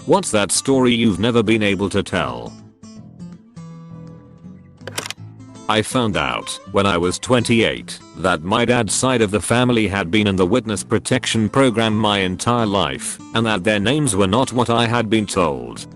What's that story you've never been able to tell? I found out when I was 28 that my dad's side of the family had been in the witness protection program my entire life and that their names were not what I had been told.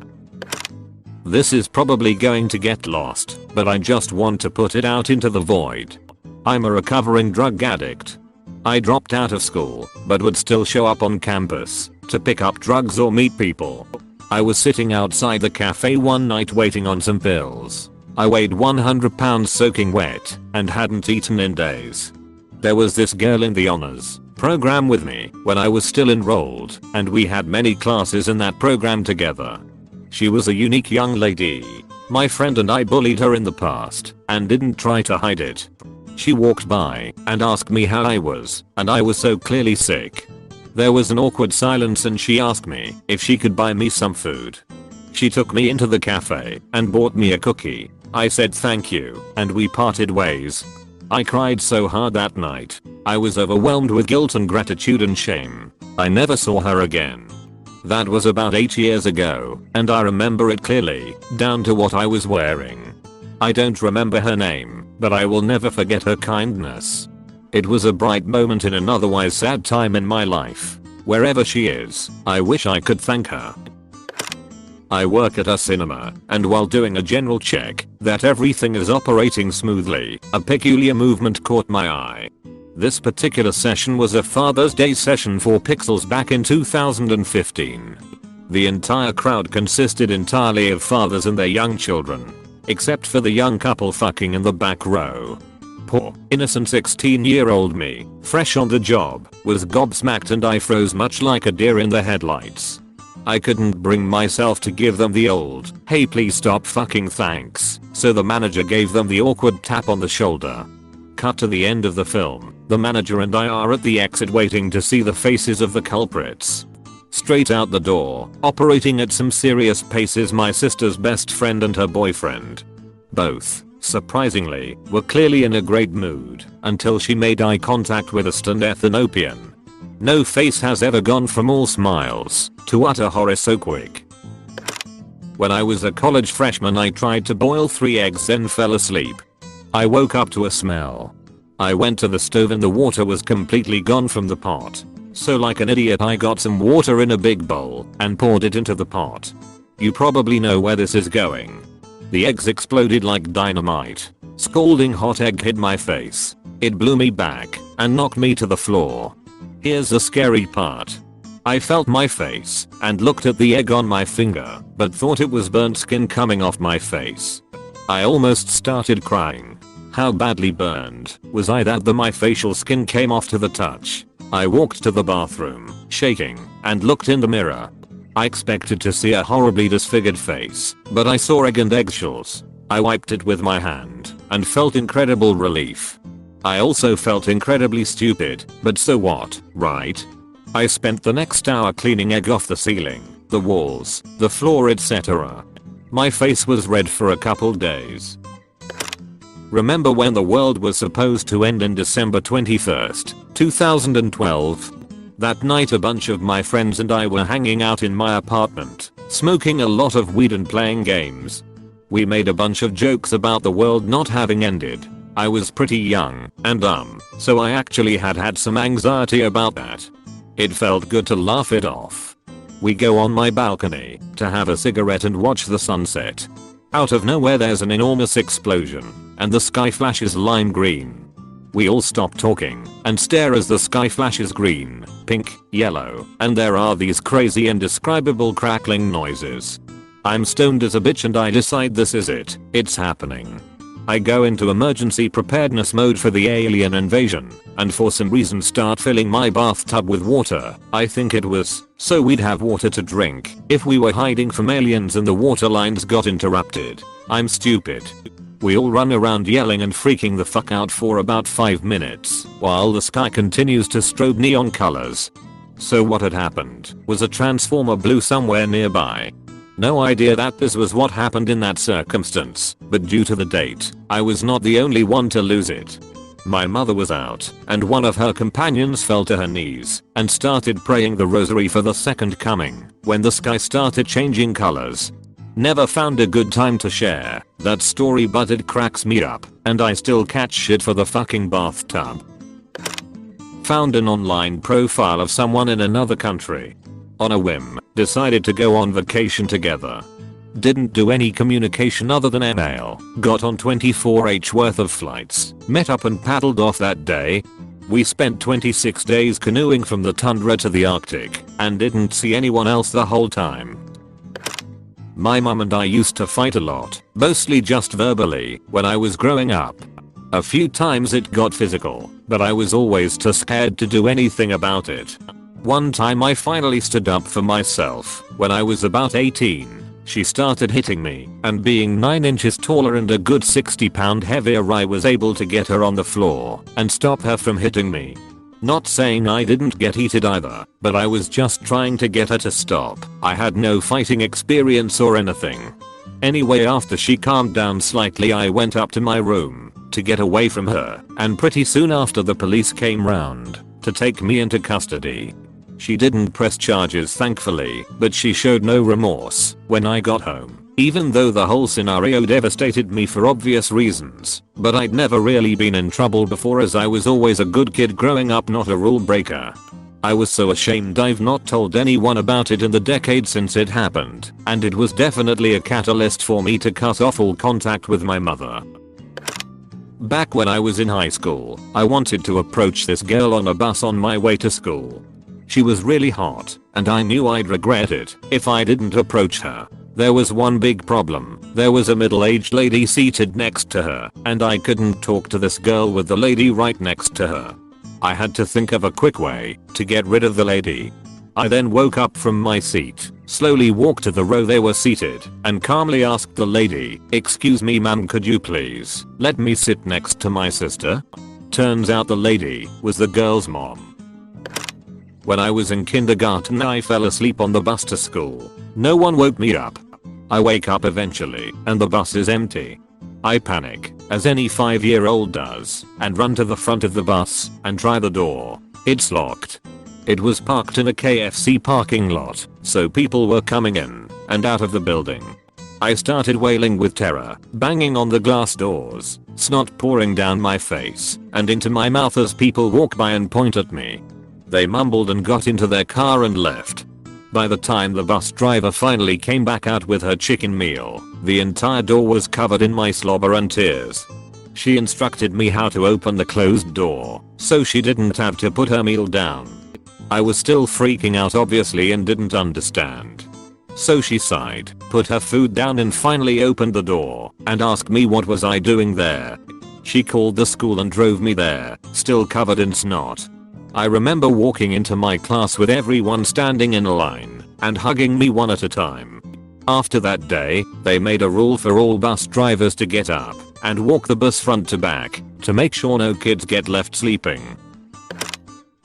This is probably going to get lost, but I just want to put it out into the void. I'm a recovering drug addict. I dropped out of school, but would still show up on campus to pick up drugs or meet people. I was sitting outside the cafe one night waiting on some pills. I weighed 100 pounds soaking wet and hadn't eaten in days. There was this girl in the honors program with me when I was still enrolled, and we had many classes in that program together. She was a unique young lady. My friend and I bullied her in the past and didn't try to hide it. She walked by and asked me how I was, and I was so clearly sick. There was an awkward silence and she asked me if she could buy me some food. She took me into the cafe and bought me a cookie. I said thank you and we parted ways. I cried so hard that night. I was overwhelmed with guilt and gratitude and shame. I never saw her again. That was about 8 years ago and I remember it clearly, down to what I was wearing. I don't remember her name, but I will never forget her kindness. It was a bright moment in an otherwise sad time in my life. Wherever she is, I wish I could thank her. I work at a cinema, and while doing a general check that everything is operating smoothly, a peculiar movement caught my eye. This particular session was a Father's Day session for Pixels back in 2015. The entire crowd consisted entirely of fathers and their young children, except for the young couple fucking in the back row. Poor, innocent 16-year-old me, fresh on the job, was gobsmacked and I froze much like a deer in the headlights. I couldn't bring myself to give them the old, "Hey please stop fucking thanks," so the manager gave them the awkward tap on the shoulder. Cut to the end of the film, the manager and I are at the exit waiting to see the faces of the culprits. Straight out the door, operating at some serious pace is my sister's best friend and her boyfriend. Both, surprisingly, were clearly in a great mood until she made eye contact with a stunned Ethiopian. No face has ever gone from all smiles to utter horror so quick. When I was a college freshman I tried to boil 3 eggs then fell asleep. I woke up to a smell. I went to the stove and the water was completely gone from the pot. So like an idiot I got some water in a big bowl and poured it into the pot. You probably know where this is going. The eggs exploded like dynamite. Scalding hot egg hit my face. It blew me back and knocked me to the floor. Here's the scary part. I felt my face and looked at the egg on my finger, but thought it was burnt skin coming off my face. I almost started crying. How badly burned was I that my facial skin came off to the touch? I walked to the bathroom, shaking, and looked in the mirror. I expected to see a horribly disfigured face, but I saw egg and eggshells. I wiped it with my hand and felt incredible relief. I also felt incredibly stupid, but so what, right? I spent the next hour cleaning egg off the ceiling, the walls, the floor, etc. My face was red for a couple days. Remember when the world was supposed to end in December 21st, 2012? That night a bunch of my friends and I were hanging out in my apartment, smoking a lot of weed and playing games. We made a bunch of jokes about the world not having ended. I was pretty young and dumb, so I actually had some anxiety about that. It felt good to laugh it off. We go on my balcony to have a cigarette and watch the sunset. Out of nowhere there's an enormous explosion and the sky flashes lime green. We all stop talking and stare as the sky flashes green, pink, yellow, and there are these crazy indescribable crackling noises. I'm stoned as a bitch and I decide this is it, it's happening. I go into emergency preparedness mode for the alien invasion, and for some reason start filling my bathtub with water. I think it was so we'd have water to drink if we were hiding from aliens and the water lines got interrupted. I'm stupid. We all run around yelling and freaking the fuck out for about 5 minutes while the sky continues to strobe neon colors. So what had happened was a transformer blew somewhere nearby. No idea that this was what happened in that circumstance, but due to the date, I was not the only one to lose it. My mother was out, and one of her companions fell to her knees and started praying the rosary for the second coming when the sky started changing colors. Never found a good time to share that story, but it cracks me up, and I still catch shit for the fucking bathtub. Found an online profile of someone in another country. On a whim, decided to go on vacation together. Didn't do any communication other than email. Got on 24h worth of flights. Met up and paddled off that day. We spent 26 days canoeing from the tundra to the Arctic and didn't see anyone else the whole time. My mum and I used to fight a lot, mostly just verbally, when I was growing up. A few times it got physical, but I was always too scared to do anything about it. One time I finally stood up for myself when I was about 18. She started hitting me, and being 9 inches taller and a good 60-pound heavier, I was able to get her on the floor and stop her from hitting me. Not saying I didn't get heated either, but I was just trying to get her to stop. I had no fighting experience or anything. Anyway, after she calmed down slightly, I went up to my room to get away from her, and pretty soon after the police came round to take me into custody. She didn't press charges, thankfully, but she showed no remorse when I got home, even though the whole scenario devastated me for obvious reasons. But I'd never really been in trouble before, as I was always a good kid growing up, not a rule breaker. I was so ashamed I've not told anyone about it in the decade since it happened, and it was definitely a catalyst for me to cut off all contact with my mother. Back when I was in high school, I wanted to approach this girl on a bus on my way to school. She was really hot, and I knew I'd regret it if I didn't approach her. There was one big problem. There was a middle-aged lady seated next to her, and I couldn't talk to this girl with the lady right next to her. I had to think of a quick way to get rid of the lady. I then woke up from my seat, slowly walked to the row they were seated, and calmly asked the lady, "Excuse me ma'am, could you please let me sit next to my sister?" Turns out the lady was the girl's mom. When I was in kindergarten, I fell asleep on the bus to school. No one woke me up. I wake up eventually, and the bus is empty. I panic, as any 5-year-old does, and run to the front of the bus and try the door. It's locked. It was parked in a KFC parking lot, so people were coming in and out of the building. I started wailing with terror, banging on the glass doors, snot pouring down my face and into my mouth as people walk by and point at me. They mumbled and got into their car and left. By the time the bus driver finally came back out with her chicken meal, the entire door was covered in my slobber and tears. She instructed me how to open the closed door, so she didn't have to put her meal down. I was still freaking out obviously and didn't understand. So she sighed, put her food down and finally opened the door and asked me what was I doing there. She called the school and drove me there, still covered in snot. I remember walking into my class with everyone standing in a line and hugging me one at a time. After that day, they made a rule for all bus drivers to get up and walk the bus front to back to make sure no kids get left sleeping.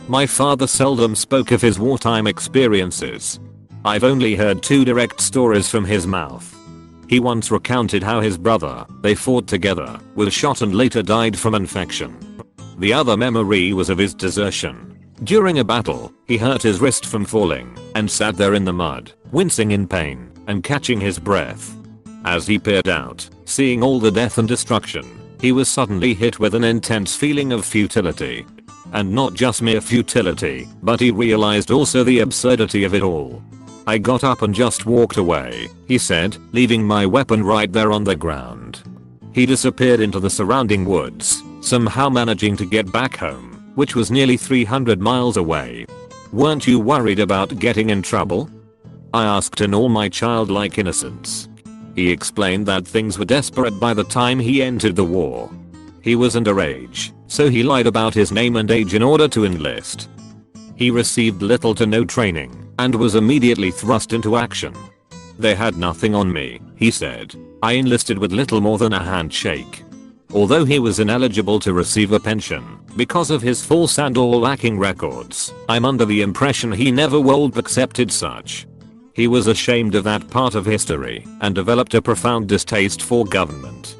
My father seldom spoke of his wartime experiences. I've only heard 2 direct stories from his mouth. He once recounted how his brother, they fought together, was shot and later died from infection. The other memory was of his desertion. During a battle, he hurt his wrist from falling and sat there in the mud, wincing in pain and catching his breath. As he peered out, seeing all the death and destruction, he was suddenly hit with an intense feeling of futility. And not just mere futility, but he realized also the absurdity of it all. "I got up and just walked away," he said, leaving my weapon right there on the ground. He disappeared into the surrounding woods, somehow managing to get back home, which was nearly 300 miles away. "Weren't you worried about getting in trouble?" I asked in all my childlike innocence. He explained that things were desperate by the time he entered the war. He was underage, so he lied about his name and age in order to enlist. He received little to no training and was immediately thrust into action. "They had nothing on me," he said. "I enlisted with little more than a handshake." Although he was ineligible to receive a pension because of his false and all lacking records, I'm under the impression he never would have accepted such. He was ashamed of that part of history and developed a profound distaste for government.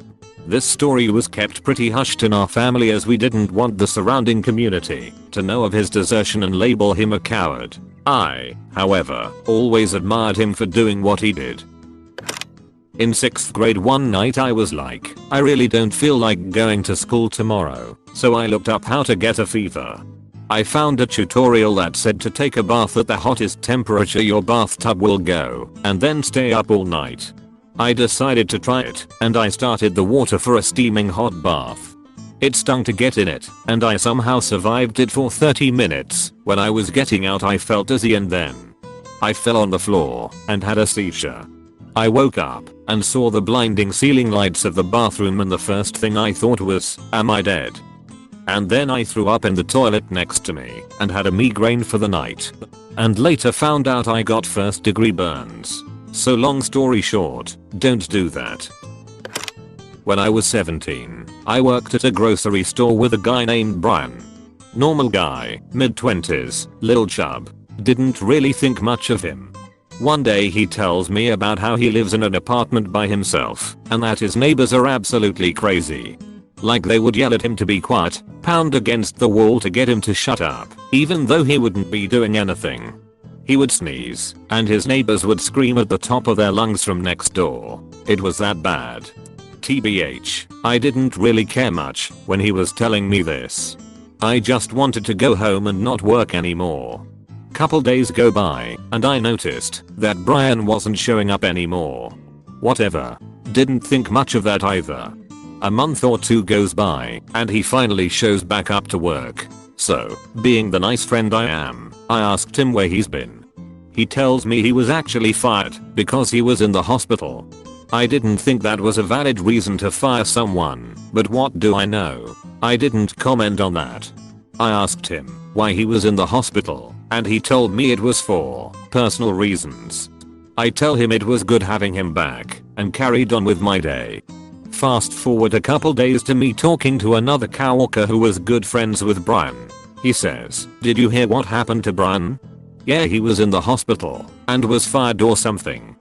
This story was kept pretty hushed in our family as we didn't want the surrounding community to know of his desertion and label him a coward. I, however, always admired him for doing what he did. In 6th grade one night I was like, I really don't feel like going to school tomorrow, so I looked up how to get a fever. I found a tutorial that said to take a bath at the hottest temperature your bathtub will go, and then stay up all night. I decided to try it, and I started the water for a steaming hot bath. It stung to get in it, and I somehow survived it for 30 minutes. When I was getting out I felt dizzy and then I fell on the floor and had a seizure. I woke up and saw the blinding ceiling lights of the bathroom and the first thing I thought was, am I dead? And then I threw up in the toilet next to me and had a migraine for the night. And later found out I got 1st degree burns. So long story short, don't do that. When I was 17, I worked at a grocery store with a guy named Brian. Normal guy, mid-20s, lil chub. Didn't really think much of him. One day he tells me about how he lives in an apartment by himself and that his neighbors are absolutely crazy. Like they would yell at him to be quiet, pound against the wall to get him to shut up, even though he wouldn't be doing anything. He would sneeze, and his neighbors would scream at the top of their lungs from next door. It was that bad. TBH, I didn't really care much when he was telling me this. I just wanted to go home and not work anymore. Couple days go by, and I noticed that Brian wasn't showing up anymore. Whatever. Didn't think much of that either. A month or two goes by, and he finally shows back up to work. So, being the nice friend I am, I asked him where he's been. He tells me he was actually fired because he was in the hospital. I didn't think that was a valid reason to fire someone, but what do I know? I didn't comment on that. I asked him why he was in the hospital, and he told me it was for personal reasons. I tell him it was good having him back, and carried on with my day. Fast forward a couple days to me talking to another coworker who was good friends with Brian. He says, did you hear what happened to Brian? Yeah, he was in the hospital and was fired or something.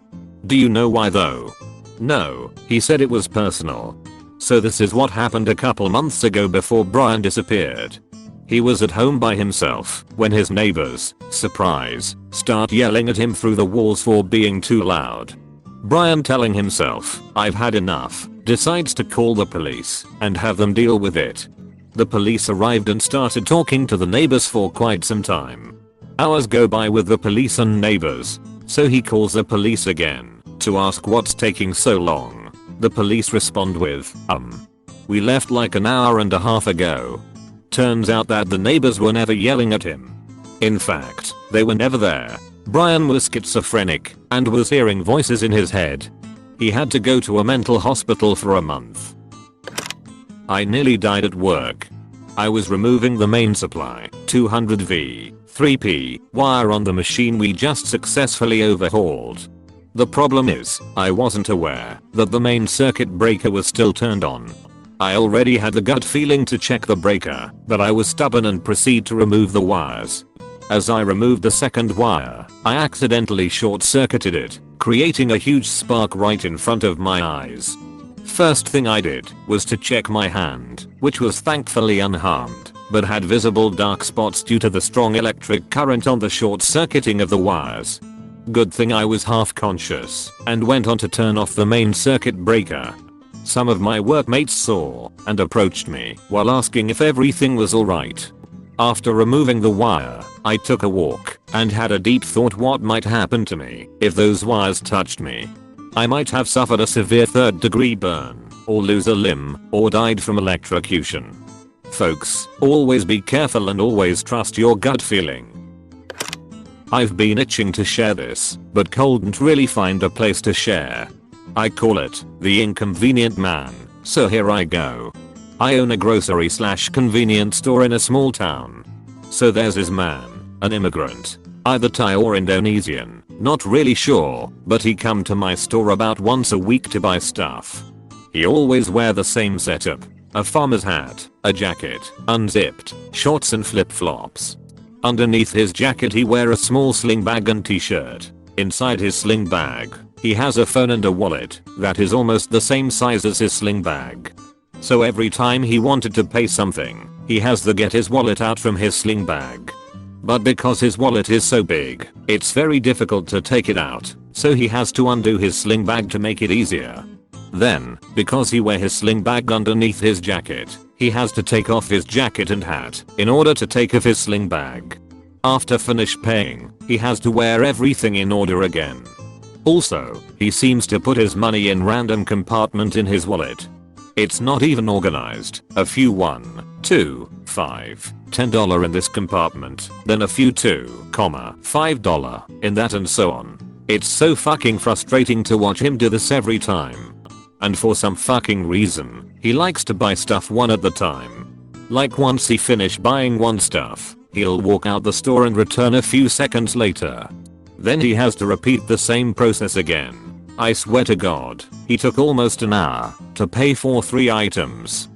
Do you know why though? No, he said it was personal. So this is what happened a couple months ago before Brian disappeared. He was at home by himself when his neighbors, surprise, start yelling at him through the walls for being too loud. Brian, telling himself, I've had enough, decides to call the police and have them deal with it. The police arrived and started talking to the neighbors for quite some time. Hours go by with the police and neighbors, so he calls the police again to ask what's taking so long. The police respond with, we left like an hour and a half ago. Turns out that the neighbors were never yelling at him. In fact, they were never there. Brian was schizophrenic and was hearing voices in his head. He had to go to a mental hospital for a month. I nearly died at work. I was removing the main supply 200V 3P wire on the machine we just successfully overhauled. The problem is, I wasn't aware that the main circuit breaker was still turned on. I already had the gut feeling to check the breaker, but I was stubborn and proceed to remove the wires. As I removed the second wire, I accidentally short-circuited it, creating a huge spark right in front of my eyes. First thing I did was to check my hand, which was thankfully unharmed, but had visible dark spots due to the strong electric current on the short-circuiting of the wires. Good thing I was half conscious and went on to turn off the main circuit breaker. Some of my workmates saw and approached me while asking if everything was alright. After removing the wire, I took a walk and had a deep thought what might happen to me if those wires touched me. I might have suffered a severe 3rd degree burn, or lose a limb, or died from electrocution. Folks, always be careful and always trust your gut feeling. I've been itching to share this, but couldn't really find a place to share. I call it the inconvenient man, so here I go. I own a grocery/convenience store in a small town. So there's this man, an immigrant, either Thai or Indonesian, not really sure, but he come to my store about once a week to buy stuff. He always wear the same setup, a farmer's hat, a jacket, unzipped, shorts and flip-flops. Underneath his jacket he wear a small sling bag and t-shirt. Inside his sling bag, he has a phone and a wallet that is almost the same size as his sling bag. So every time he wanted to pay something, he has to get his wallet out from his sling bag. But because his wallet is so big, it's very difficult to take it out, so he has to undo his sling bag to make it easier. Then, because he wears his sling bag underneath his jacket, he has to take off his jacket and hat in order to take off his sling bag. After finish paying, he has to wear everything in order again. Also, he seems to put his money in random compartment in his wallet. It's not even organized. A few $1, $2, $5, $10 in this compartment, then a few $2, $5 in that and so on. It's so fucking frustrating to watch him do this every time. And for some fucking reason, he likes to buy stuff one at a time. Like once he finish buying one stuff, he'll walk out the store and return a few seconds later. Then he has to repeat the same process again. I swear to God, he took almost an hour to pay for 3 items.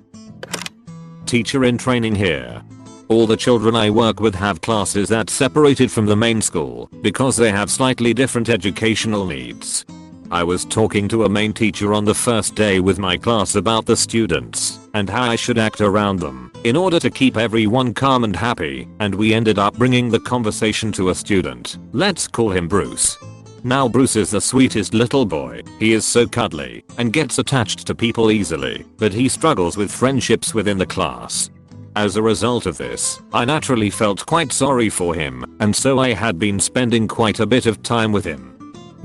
Teacher in training here. All the children I work with have classes that separated from the main school because they have slightly different educational needs. I was talking to a main teacher on the first day with my class about the students and how I should act around them in order to keep everyone calm and happy, and we ended up bringing the conversation to a student. Let's call him Bruce. Now Bruce is the sweetest little boy. He is so cuddly and gets attached to people easily, but he struggles with friendships within the class. As a result of this, I naturally felt quite sorry for him, and so I had been spending quite a bit of time with him.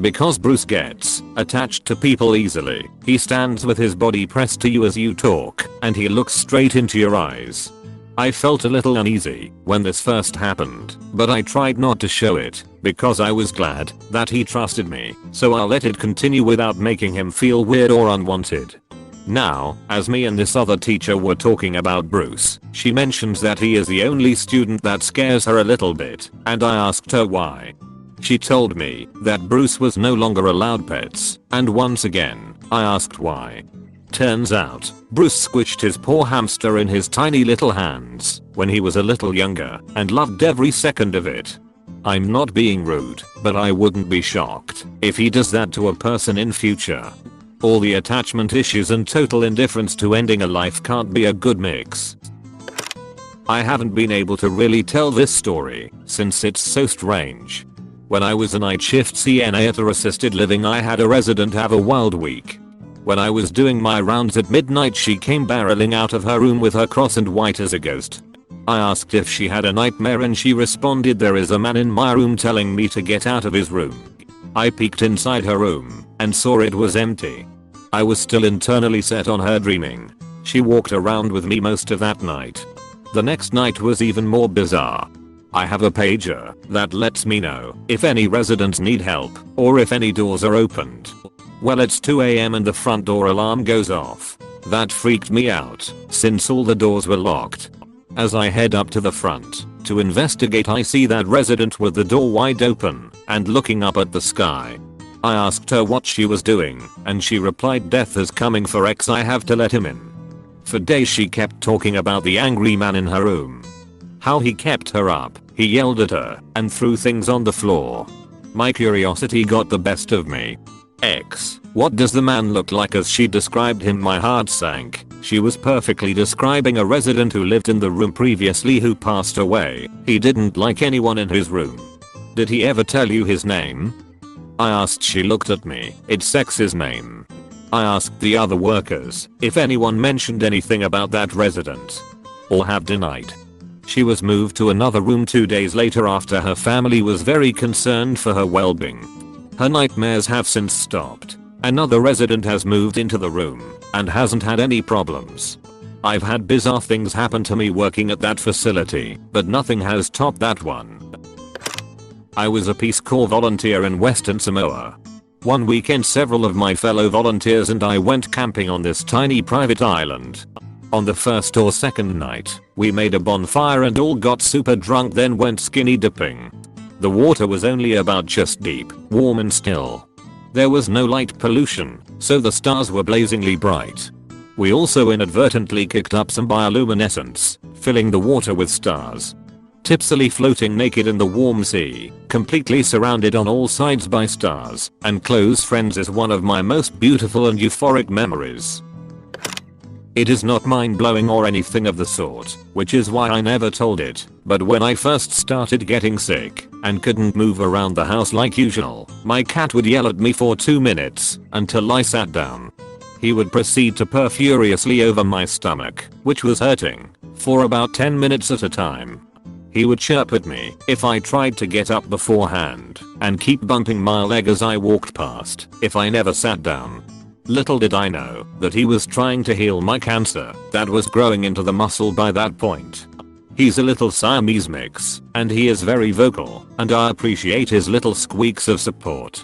Because Bruce gets attached to people easily, he stands with his body pressed to you as you talk, and he looks straight into your eyes. I felt a little uneasy when this first happened, but I tried not to show it, because I was glad that he trusted me, so I'll let it continue without making him feel weird or unwanted. Now, as me and this other teacher were talking about Bruce, she mentions that he is the only student that scares her a little bit, and I asked her why. She told me that Bruce was no longer allowed pets, and once again, I asked why. Turns out, Bruce squished his poor hamster in his tiny little hands when he was a little younger and loved every second of it. I'm not being rude, but I wouldn't be shocked if he does that to a person in future. All the attachment issues and total indifference to ending a life can't be a good mix. I haven't been able to really tell this story since it's so strange. When I was a night shift CNA at a assisted living, I had a resident have a wild week. When I was doing my rounds at midnight, she came barreling out of her room with her cross and white as a ghost. I asked if she had a nightmare and she responded, "There is a man in my room telling me to get out of his room." I peeked inside her room and saw it was empty. I was still internally set on her dreaming. She walked around with me most of that night. The next night was even more bizarre. I have a pager that lets me know if any residents need help or if any doors are opened. Well, it's 2 AM and the front door alarm goes off. That freaked me out since all the doors were locked. As I head up to the front to investigate, I see that resident with the door wide open and looking up at the sky. I asked her what she was doing and she replied, "Death is coming for X, I have to let him in." For days she kept talking about the angry man in her room. How he kept her up, he yelled at her and threw things on the floor. My curiosity got the best of me. X, what does the man look like? As she described him, my heart sank. She was perfectly describing a resident who lived in the room previously who passed away. He didn't like anyone in his room. Did he ever tell you his name? I asked. She looked at me. It's X's name. I asked the other workers if anyone mentioned anything about that resident. All have denied. She was moved to another room 2 days later after her family was very concerned for her well-being. Her nightmares have since stopped. Another resident has moved into the room and hasn't had any problems. I've had bizarre things happen to me working at that facility, but nothing has topped that one. I was a Peace Corps volunteer in Western Samoa. One weekend, several of my fellow volunteers and I went camping on this tiny private island. On the first or second night, we made a bonfire and all got super drunk, then went skinny dipping. The water was only about chest deep, warm and still. There was no light pollution, so the stars were blazingly bright. We also inadvertently kicked up some bioluminescence, filling the water with stars. tipsily floating naked in the warm sea, completely surrounded on all sides by stars and close friends is one of my most beautiful and euphoric memories. It is not mind-blowing or anything of the sort, which is why I never told it, but when I first started getting sick and couldn't move around the house like usual, my cat would yell at me for 2 minutes until I sat down. He would proceed to purr furiously over my stomach, which was hurting, for about 10 minutes at a time. He would chirp at me if I tried to get up beforehand and keep bumping my leg as I walked past if I never sat down. Little did I know that he was trying to heal my cancer that was growing into the muscle by that point. He's a little Siamese mix, and he is very vocal, and I appreciate his little squeaks of support.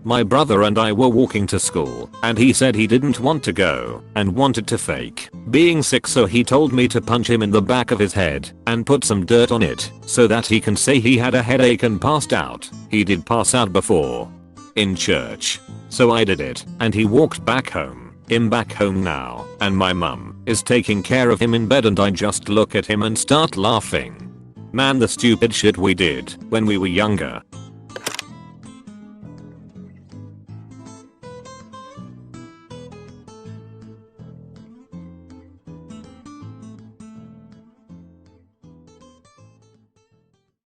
My brother and I were walking to school, and he said he didn't want to go and wanted to fake being sick, so he told me to punch him in the back of his head and put some dirt on it so that he can say he had a headache and passed out. He did pass out before. In church. So I did it, and he walked back home. I'm back home now, and my mum is taking care of him in bed, and I just look at him and start laughing. Man, the stupid shit we did when we were younger